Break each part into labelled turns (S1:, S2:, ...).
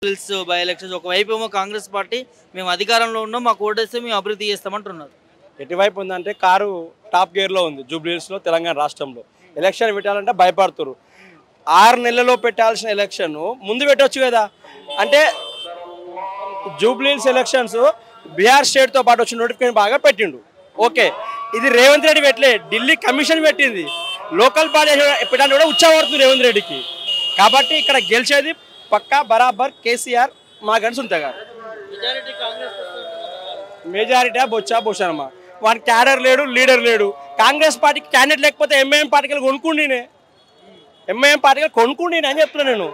S1: Jubilee Hills by elections ఒకవైపు ఏమో Congress party మేము అధికారంలో ఉన్నాం మాకు ఓటేస్తే మేము అభివృద్ధి చేస్తామంటున్నారు.
S2: ఎటువైపు ఉందంటే కారు టాప్ గేర్లో ఉంది జూబ్లీహిల్స్లో, తెలంగాణ రాష్ట్రంలో. ఎలక్షన్ పెట్టాలంటే భయపడుతున్నారు. 6 నెలల్లో పెట్టాల్సిన ఎలక్షన్ ముందు పెట్టవచ్చు కదా. అంటే జూబ్లీహిల్స్ ఎలక్షన్స్ బీహార్ స్టేట్తో పాటు వచ్చిన నోటిఫికేషన్ బాగా పెట్టిండు. ఓకే, ఇది రేవంత్ రెడ్డి పెట్టలే, ఢిల్లీ కమిషన్ పెట్టింది. లోకల్ పార్టీ పెట్టాలని కూడా ఉత్సాహపడుతుంది రేవంత్ రెడ్డికి. కాబట్టి ఇక్కడ గెలిచేది పక్కా బరాబర్ కేసీఆర్ మా గన్స్ ఉంటాయి కదా. మెజారిటీ బొచ్చానమ్మ. వానికి క్యాడర్ లేడు, లీడర్ లేడు. కాంగ్రెస్ పార్టీకి క్యాండిడేట్ లేకపోతే ఎంఐఎం పార్టీకి కొనుక్కుండినే, ఎంఐఎం పార్టీకి కొనుక్కుండినే అని చెప్తున్నా నేను.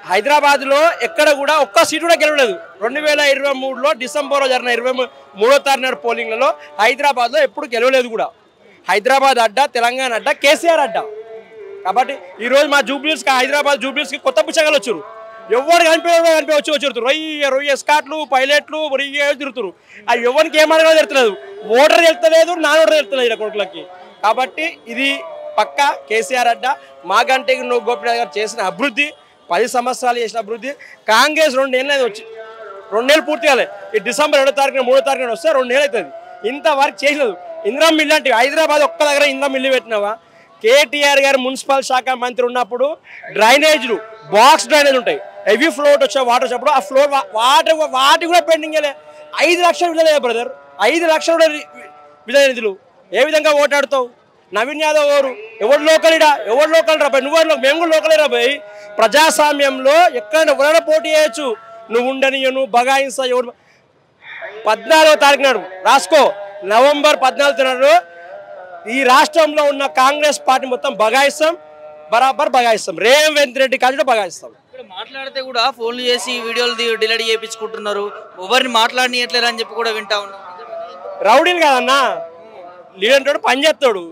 S2: హైదరాబాద్లో ఎక్కడ కూడా ఒక్క సీటు కూడా గెలవలేదు. 2023లో డిసెంబర్లో జరిగిన 23వ తారీఖు పోలింగ్లలో హైదరాబాద్లో ఎప్పుడు గెలవలేదు కూడా. హైదరాబాద్ అడ్డా, తెలంగాణ అడ్డా, కేసీఆర్ అడ్డా. కాబట్టి ఈరోజు మా జూబ్లీహిల్స్కి, హైదరాబాద్ జూబ్లీహిల్స్కి కొత్త పుచ్చగాలు వచ్చారు. ఎవరు వచ్చి రొయ్య స్కాట్లు, పైలట్లు రొయ్య తిరుగుతారు. అవి ఎవరికి ఏమనగా తెలుస్తలేదు. ఓటర్ తెలుస్తలేదు, నాన్ ఓటర్ తెలుస్తలేదు ఇలా కొడుకులకి. కాబట్టి ఇది పక్కా కేసీఆర్ అడ్డా. మా గంటకి నువ్వు గోపినాథ్ గారు చేసిన అభివృద్ధి, 10 సంవత్సరాలు చేసిన అభివృద్ధి. కాంగ్రెస్ 2 ఏళ్ళు వచ్చి 2 నెలలు పూర్తి కాలే. ఈ డిసెంబర్ 2వ తారీఖున 3వ తారీఖున వస్తే 2 నెలలు అవుతుంది. ఇంతవరకు చేయలేదు. ఇందిరా మిల్లు అంటే హైదరాబాద్ ఒక్క దగ్గర ఇందిరా మిల్లు పెట్టినావా? కేటీఆర్ గారు మున్సిపల్ శాఖ మంత్రి ఉన్నప్పుడు డ్రైనేజ్లు, బాక్స్ డ్రైనేజ్ ఉంటాయి, హెవీ ఫ్లోట్ వచ్చే వాటర్ వచ్చినప్పుడు ఆ ఫ్లోర్ వాటి కూడా పెండింగ్. 5 లక్షలు విడుదల బ్రదర్, 5 లక్షలు కూడా విడుదల నిధులు. ఏ విధంగా ఓటాడుతావు? నవీన్ యాదవ్ ఎవరు లోకలిడా? ఎవరు లోకల్ రాబాయ్? నువ్వు మేము కూడా లోకలే రాబాయ్. ప్రజాస్వామ్యంలో ఎక్కడైనా ఎవరైనా పోటీ చేయొచ్చు. నువ్వు ఉండని, నువ్వు బగాయిస్తా. ఎవరు 14వ తారీఖు నాడు రాసుకో, నవంబర్ 14 నాడు ఈ రాష్ట్రంలో ఉన్న కాంగ్రెస్ పార్టీ మొత్తం బగాయిస్తాం, బరాబర్ బగాయిస్తాం. రేవంత్ రెడ్డి కాదు బగాయిస్తాం.
S1: ఇక్కడ మాట్లాడితే కూడా ఫోన్లు చేసి వీడియోలు డిలీట్ చేయించుకుంటున్నారు, ఎవరిని మాట్లాడనియట్లేరు అని చెప్పి కూడా వింటా ఉన్నాం.
S2: రౌడీలు కాదన్నా, లీడంటాడు, పని చేస్తాడు,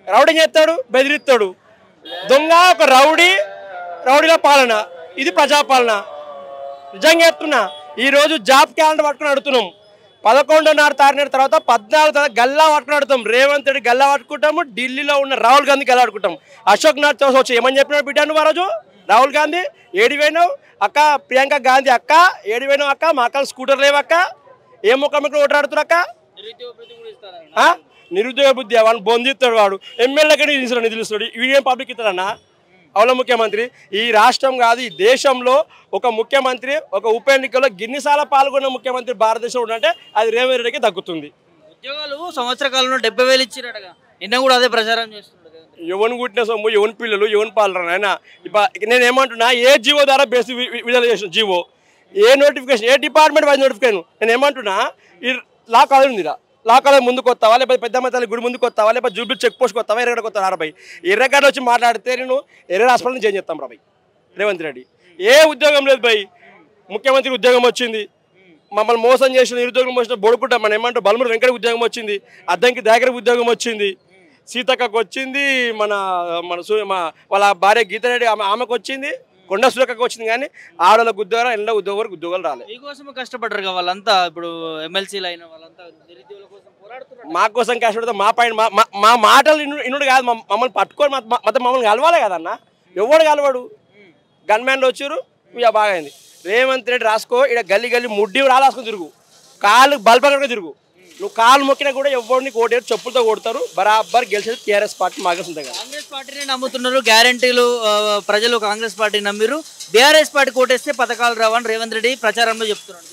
S2: రౌడీ చేస్తాడు, బెదిరిస్తాడు. దొంగ ఒక రౌడీల పాలన. ఇది ప్రజాపాలన. నిజంగా చెప్తున్నా. ఈరోజు జాబ్ క్యాలెండర్ పట్టుకుని అడుగుతున్నాం. 11వ తారీఖు తర్వాత 14వ తారీఖు గల్లా పట్టుకుని అడుగుతాం. రేవంత్ రెడ్డి గల్లా పట్టుకుంటాము, ఢిల్లీలో ఉన్న రాహుల్ గాంధీ గల్లా పట్టుకుంటాం. అశోక్ నాథ్ చౌస్ వచ్చి ఏమని చెప్పినాడు బిడ్డ నువ్వు ఆ రోజు? రాహుల్ గాంధీ ఏడిపోయినావు అక్క, ప్రియాంక గాంధీ అక్క ఏడిపోయినావు అక్క, మా అక్క స్కూటర్ లేవక్క, ఏ ముఖం ఓటాడుతున్నా అక్క? నిరుద్యోగ బుద్ధి వాడిని బొందిస్తాడు. వాడు ఎమ్మెల్యేకి నిధులు ఇస్తాడు. Video public ఇస్తాడన్నా? అవుల ముఖ్యమంత్రి ఈ రాష్ట్రం కాదు, ఈ దేశంలో ఒక ముఖ్యమంత్రి ఒక ఉప ఎన్నికల్లో గిన్నిసార్లు పాల్గొన్న ముఖ్యమంత్రి భారతదేశంలో ఉందంటే అది రేవంత్ రెడ్డికి దక్కుతుంది.
S1: ఉద్యోగాలు సంవత్సర కాలంలో 70,000 ఇచ్చినట్టుగా నిన్న కూడా అదే ప్రచారం చేస్తున్నాడు.
S2: ఎవరిని కుట్టిన సొమ్ము, ఎవరి పిల్లలు, ఎవరిని పాలన ఆయన. నేను ఏమంటున్నా, ఏ జీవో ద్వారా బేసి విడుదల చేసిన జీవో, ఏ నోటిఫికేషన్, ఏ డిపార్ట్మెంట్ వైజ్ నోటిఫికేషన్. నేను ఏమంటున్నా, ఈ లా కాలేజ్ ఉందిరా, లా కాలేజ్ ముందుకు వస్తావా, లేకపోతే పెద్దమ్మ తల్లి గుడి ముందుకు వస్తావా, లేకపోతే జూబ్లీ చెక్ పోస్ట్కి వస్తావా, ఎర్రగడ్డకు వస్తావా? రాబాయి ఎర్రగడ్డ వచ్చి మాట్లాడితే నేను ఎర్ర హాస్పిటల్ని చేంజ్ చేస్తాం రాబాయి. రేవంత్ రెడ్డి ఏ ఉద్యోగం లేదు బాయ్. ముఖ్యమంత్రి ఉద్యోగం వచ్చింది, మమ్మల్ని మోసం చేసిన నిరుద్యోగం వచ్చిన బొడుకుంటాం. మనం ఏమంటారు, బలమూరు వెంకట ఉద్యోగం వచ్చింది, అద్దంకి దగ్గర ఉద్యోగం వచ్చింది, సీతక్కకు వచ్చింది, మన వాళ్ళ భార్య గీతారెడ్డి ఆమెకు వచ్చింది, కొండ సురేఖకు వచ్చింది. కానీ ఆడవాళ్ళకు ఉద్యోగాలు, ఎండ ఉద్యోగాలకు ఉద్యోగాలు రాలేదు.
S1: మీకోసం కష్టపడ్డారు కదా వాళ్ళంతా. ఇప్పుడు ఎమ్మెల్సీలు అయిన వాళ్ళంతా నిరుద్యోగుల కోసం పోరాడుతున్నారు.
S2: మా కోసం కష్టపడితే మా పైన మా మాటలు ఇన్నుడు కాదు, మమ్మల్ని పట్టుకొని మమ్మల్ని కలవాలి కదన్న. ఎవడు కలవాడు? గన్మ్యాన్లు వచ్చారు, ఇక బాగా అయింది. రేవంత్ రెడ్డి రాసుకో, ఇక్కడ గల్లీ గల్లీ ముడ్డి రాసుకొని తిరుగు, కాళ్ళు బల్పగా తిరుగు. నువ్వు కాళ్ళు మొక్కినా కూడా ఎవరిని కోటారు, చెప్పులతో కొడతారు. బరాబర్ గెలిచేది టీఆర్ఎస్ పార్టీ మాకు ఉంటుంది.
S1: కాంగ్రెస్ పార్టీని నమ్ముతున్నారు, గ్యారంటీలు ప్రజలు కాంగ్రెస్ పార్టీ నమ్మిరు. బీఆర్ఎస్ పార్టీ కోటేస్తే పథకాలు రావని రేవంత్ రెడ్డి ప్రచారంలో చెప్తున్నాడు.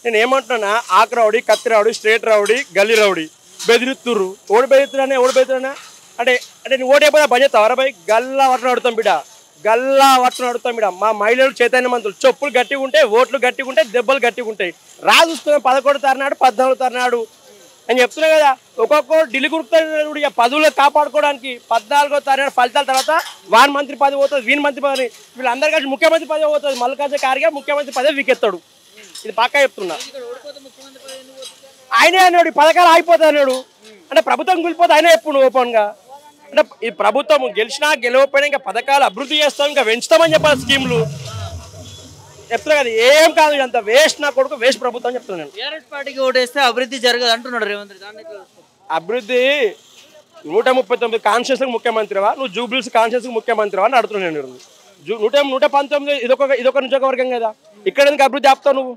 S2: నేను ఏమంటున్నా, ఆకు రౌడీ, కత్తి రౌడీ, స్ట్రేట్ రౌడీ, గల్లీ రౌడీ బెదిరిస్తుర్రు. ఓడి బెదిరితున్నా అంటే నువ్వు ఓటు అయిపోయినా పని చేస్తావు బాయ్. గల్లా వట్టును అడుగుతాం బిడ్డ, గల్లా వట్టును అడుగుతాం బిడ్డ. మా మహిళలు చైతన్యవంతులు, చెప్పులు గట్టిగా ఉంటాయి, ఓట్లు గట్టిగా ఉంటాయి, దెబ్బలు గట్టిగా ఉంటాయి. రాజుస్తున్నాం 11వ తారీఖు నాడు, 14వ తారీఖు నాడు అని చెప్తున్నా కదా. ఒక్కొక్కరు ఢిల్లీ గుర్తాడు ఇక పదవులు కాపాడుకోవడానికి. 14వ తారీఖు నాడు ఫలితాల తర్వాత వాన్ మంత్రి పదవి పోతుంది, వీని మంత్రి పదవి, వీళ్ళందరూ కలిసి ముఖ్యమంత్రి పదవి పోతుంది. మల్లికార్జున ఖార్గే ముఖ్యమంత్రి పదవి వీకెత్తాడు. ఇది పక్కా చెప్తున్నా. ఆయనే అన్నాడు ఈ పథకాలు అయిపోతాయి అన్నాడు. అంటే ప్రభుత్వం కూలిపోతే ఆయన ఎప్పుడు ఓపెన్గా. అంటే ఈ ప్రభుత్వం గెలిచినా గెలవకపోయినా ఇంకా పథకాలు అభివృద్ధి చేస్తాం, ఇంకా పెంచుతామని చెప్పాలి. స్కీములు చెప్తున్నా కదా, ఏం కాదు, అంత వేస్ట్. నా కొడుకు వేస్ట్ ప్రభుత్వం చెప్తున్నాను.
S1: టీఆర్ఎస్ పార్టీకి ఓటేస్తే అభివృద్ధి జరగదు అంటున్నాడు రేవంత్ రెడ్డి.
S2: అభివృద్ధి 139 కాన్స్టిట్యూన్సీకి ముఖ్యమంత్రివా, నువ్వు జూబ్లీస్ కాన్స్టిట్యూన్సీకి ముఖ్యమంత్రివా అని అడుగుతున్నాను నేను. 119 ఇదొక నియోజకవర్గం కదా, ఇక్కడ ఎందుకు అభివృద్ధి ఆపుతావు నువ్వు?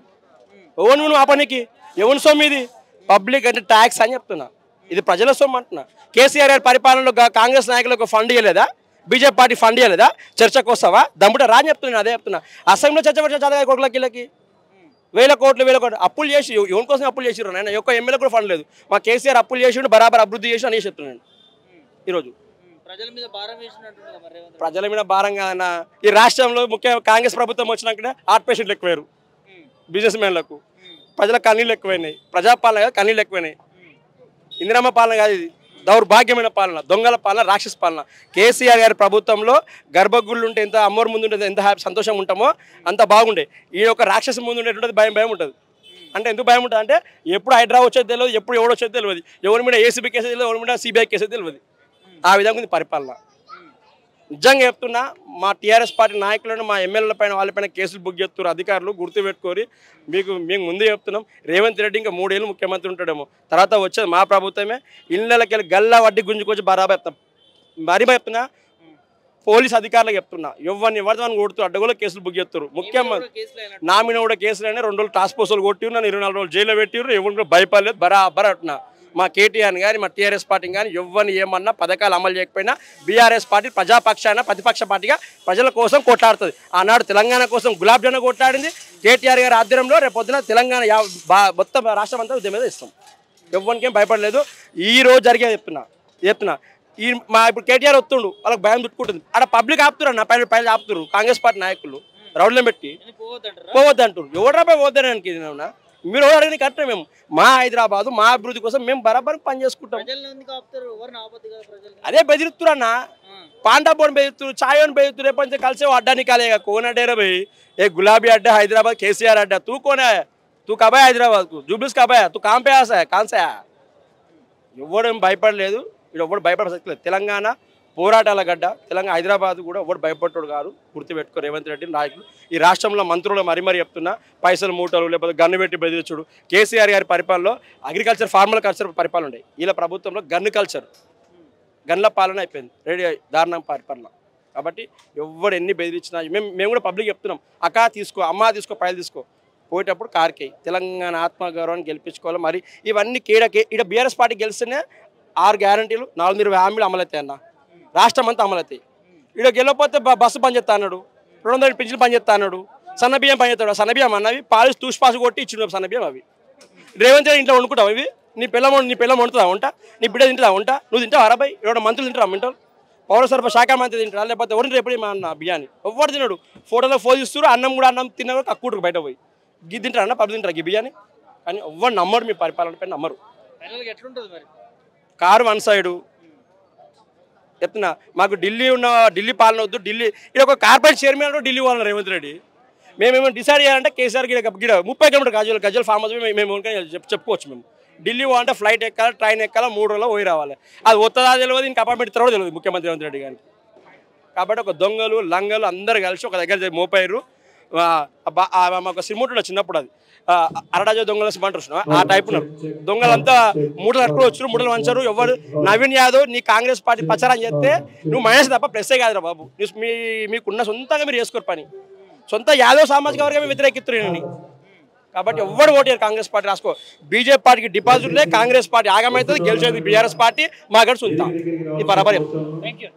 S2: ఎవరు నువ్వు ఆ పనికి? ఎవరి సొమ్ము ఇది? పబ్లిక్ అంటే ట్యాక్స్ అని చెప్తున్నా, ఇది ప్రజల సొమ్ము అంటున్నా. కేసీఆర్ గారి పరిపాలనలో కాంగ్రెస్ నాయకులకు ఫండ్ ఇవ్వలేదా? బీజేపీ పార్టీ ఫండ్ ఇవ్వలేదా? చర్చకు వస్తావా? దమ్ముట రా అని చెప్తున్నా, అదే చెప్తున్నా. అసెంబ్లీలో చర్చ పెట్టిన చదగా కోట్లకి వేల కోట్లు అప్పులు చేసి ఎవరి కోసం అప్పులు చేసిర్రు? నేను ఒక్క ఎమ్మెల్యే కూడా ఫండ్ లేదు. మా కేసీఆర్ అప్పులు చేసి బరాబర్ అభివృద్ధి చేసి అని చెప్తున్నాను ఈరోజు. ప్రజల మీద భారం కాదన్నా. ఈ రాష్ట్రంలో ముఖ్యంగా కాంగ్రెస్ ప్రభుత్వం వచ్చినాక హార్ట్ పేషెంట్లు ఎక్కువయ్యారు, బిజినెస్ మ్యాన్లకు, ప్రజల కన్నీళ్ళు ఎక్కువైనాయి. ప్రజాపాలన కాదు, కన్నీళ్ళు ఎక్కువైనాయి. ఇందిరమ్మ పాలన కాదు, ఇది దౌర్భాగ్యమైన పాలన, దొంగల పాలన, రాక్షస పాలన. కేసీఆర్ గారి ప్రభుత్వంలో గర్భగుళ్ళు ఉంటే ఎంత అమ్మోరు ముందు ఉంటుంది, ఎంత సంతోషం ఉంటామో అంత బాగుండే. ఈ యొక్క రాక్షస ముందు ఉండేటువంటి భయం ఉంటుంది. అంటే ఎందుకు భయం ఉంటుంది అంటే ఎప్పుడు హైదరాబాద్ వచ్చేది తెలియదు, ఎప్పుడు ఎవడు వచ్చేది తెలియదు, ఎవరి మీద ఏసీబీ కేసు తెలియదు, ఎవరి మీద సిబిఐ కేసు తెలియదు. ఆ విధంగా ఉంది పరిపాలన. నిజంగా చెప్తున్నా, మా టీఆర్ఎస్ పార్టీ నాయకులను, మా ఎమ్మెల్యేల పైన వాళ్ళపైన కేసులు బుక్ చేస్తున్నారు అధికారులు, గుర్తుపెట్టుకొని. మేము ముందే చెప్తున్నాం, రేవంత్ రెడ్డి ఇంకా 3 ఏళ్ళు ముఖ్యమంత్రి ఉంటాడేమో, తర్వాత వచ్చేది మా ప్రభుత్వమే. ఇళ్ళకి వెళ్ళి గల్లా వడ్డీ గుంజుకొచ్చి బరాబర్ చెప్తాం. మరీ చెప్తున్నా, పోలీస్ అధికారులకు చెప్తున్నా, ఎవరిని కొడుతూ అడ్డగోలు కేసులు బుక్ చేస్తారు. ముఖ్యమంత్రి నా మీద కూడా కేసులు అయినా 2 రోజులు టాస్క్ ఫోర్సులు కొట్టి నన్ను 24 రోజులు జైల్లో పెట్టిరు. ఎవరు కూడా భయపడలేదు, బరాబర్ అంటున్నా. మా కేటీఆర్ కానీ, మా టీఆర్ఎస్ పార్టీ కానీ ఎవరిని ఏమన్నా పథకాలు అమలు చేయకపోయినా బీఆర్ఎస్ పార్టీ ప్రజాపక్షాన ప్రతిపక్ష పార్టీగా ప్రజల కోసం కొట్లాడుతుంది. ఆనాడు తెలంగాణ కోసం గులాబ్ జామున్ కొట్లాడింది కేటీఆర్ గారి ఆధ్వర్యంలో. రేపు పొద్దున తెలంగాణ మొత్తం రాష్ట్రం అంతా ఉద్యమం మీద ఇస్తాం. ఎవరికేం భయపడలేదు. ఈ రోజు జరిగే చెప్తున్నా ఇప్పుడు కేటీఆర్ వస్తుండు, వాళ్ళకి భయం చుట్టుకుంటుంది. అక్కడ పబ్లిక్ ఆపుతున్నారు, నా పైన ఆపుతున్నారు కాంగ్రెస్ పార్టీ నాయకులు రౌడ్లను పెట్టి. పోవద్దంటారు. ఎవరు రాబోయే పోవద్దానికి మీరు ఎవరు అడిగిన కరెక్ట్. మేము మా హైదరాబాదు, మా అభివృద్ధి కోసం మేము బరాబర్ పని చేసుకుంటాం. అదే బెదిరిస్తున్నారు అన్న, పాండా బోన్ బెదిరిస్తున్నారు, చాయ్ అని బెదిరిస్తున్నారు. రేపు నుంచి కలిసే అడ్డాని కాలేగా కోన డేరా भाई, ఏ గులాబీ అడ్డా హైదరాబాద్, కేసీఆర్ అడ్డా. तू कौन है? तू कब है हैदराबाद को? जुबलिस कब है? तू कहाँ पे आया है? कहाँ से आया? ఎవరు భయపడలేదు, ఇక్కడ ఎవరు భయపడలేదు. తెలంగాణ పోరాటాల గడ్డ, తెలంగాణ హైదరాబాద్ కూడా ఎవరు భయపడ్డాడు కాదు. గుర్తుపెట్టుకో రేవంత్ రెడ్డి నాయకులు. ఈ రాష్ట్రంలో మంత్రులు మరీ చెప్తున్నా, పైసలు మూటలు లేకపోతే గన్ను పెట్టి బెదిరించుడు. కేసీఆర్ గారి పరిపాలనలో అగ్రికల్చర్, ఫార్మల్ కల్చర్ పరిపాలన ఉండే. వీళ్ళ ప్రభుత్వంలో గన్ను కల్చర్, గన్ల పాలన అయిపోయింది. రెడీ దారుణం పరిపాలన. కాబట్టి ఎవరు ఎన్ని బెదిరించినా మేము కూడా పబ్లిక్ చెప్తున్నాం, అక్క తీసుకో, అమ్మ తీసుకో, పైలు తీసుకో, పోయేటప్పుడు కార్కి తెలంగాణ ఆత్మగౌరవాన్ని గెలిపించుకోవాలి. మరి ఇవన్నీ ఇక్కడ బీఆర్ఎస్ పార్టీ గెలిస్తేనే 6 గ్యారంటీలు, 420 హామీలు అమలవుతాయి అన్న, రాష్ట్రం అంతా అమలవుతాయి. ఇక్కడ గెలవకపోతే బస్సు పని చేస్తా అన్నాడు, 200 పింఛన్లు పని చేస్తా అన్నాడు, సన్నబియ్యం పని చేస్తాడు. సన్నబియ్యం అన్నవి పాలిసి తూసిపాసు కొట్టి ఇచ్చిన సన్నబియ్యం అవి. రేవంత్ రెడ్డి ఇంట్లో వండుకుంటావు ఇవి? నీ పిల్ల వండుతుందా వంట? నీ బిడ్డ తింటుందా వంట? నువ్వు తింటావు? 60 7 మంత్రులు తింటారా? మింటారు పౌర సరఫరా శాఖ మంత్రి తింటారా? లేకపోతే ఎవరిని ఎప్పుడు మా అన్న బియ్యాన్ని ఎవరు తిన్నాడు? ఫోటోలో ఫోన్ ఇస్తారు, అన్నం తిన్నా కక్కుడు బయట పోయి గి తింటారా అన్న, పబ్లిక్ తింటారా ఈ బియ్యాన్ని? కానీ ఎవరు నమ్మరు, మీ పరిపాలన పైన నమ్మరు. కారు వన్ సైడు చెప్తున్నా. మాకు ఢిల్లీ పాలన వద్దు. ఢిల్లీ ఇది ఒక కార్పొరేట్ చైర్మన్ ఢిల్లీ వాళ్ళ రేవంత్ రెడ్డి. మేమేమో డిసైడ్ చేయాలంటే కేసీఆర్ గిడ 30 కిలోమీటర్ గజల్ ఫామ్ హౌస్ మేము చెప్పుకోవచ్చు. మేము ఢిల్లీ పోవాలంటే ఫ్లైట్ ఎక్కాలి, ట్రైన్ ఎక్కాలి, 3 రోజుల్లో పోయి రావాలి. అది వస్తుందా తెలియదు, ఇంకా అపార్ట్మెంట్ ఇస్తారో తెలియదు ముఖ్యమంత్రి రేవంత్ రెడ్డి గారికి. కాబట్టి ఒక దొంగలు లంగలు అందరు కలిసి ఒక దగ్గర మోపారు. మాకు సిమ్ముంటుండే చిన్నప్పుడు, అది అరడాజో దొంగల సిమెంట్ ఆ టైప్ ఉన్నారు. దొంగలంతా మూటలు కట్టుకుని వచ్చారు, మూటలు వంచారు. ఎవరు నవీన్ యాదవ్ నీ కాంగ్రెస్ పార్టీ ప్రచారం చేస్తే నువ్వు మైనస్ తప్ప ప్లస్సే కాదురా బాబు. మీకున్న సొంతంగా మీరు చేసుకోరు పని. సొంత యాదవ్ సామాజిక వర్గమే వ్యతిరేకిస్తున్నారు. కాబట్టి ఎవరు ఓటారు కాంగ్రెస్ పార్టీ రాసుకో. బీజేపీ పార్టీకి డిపాజిట్లే, కాంగ్రెస్ పార్టీ ఆగమవుతుంది, గెలిచేది బీఆర్ఎస్ పార్టీ. మా గడి సొంత ఈ బరాబర్ చెప్తాను. Thank you.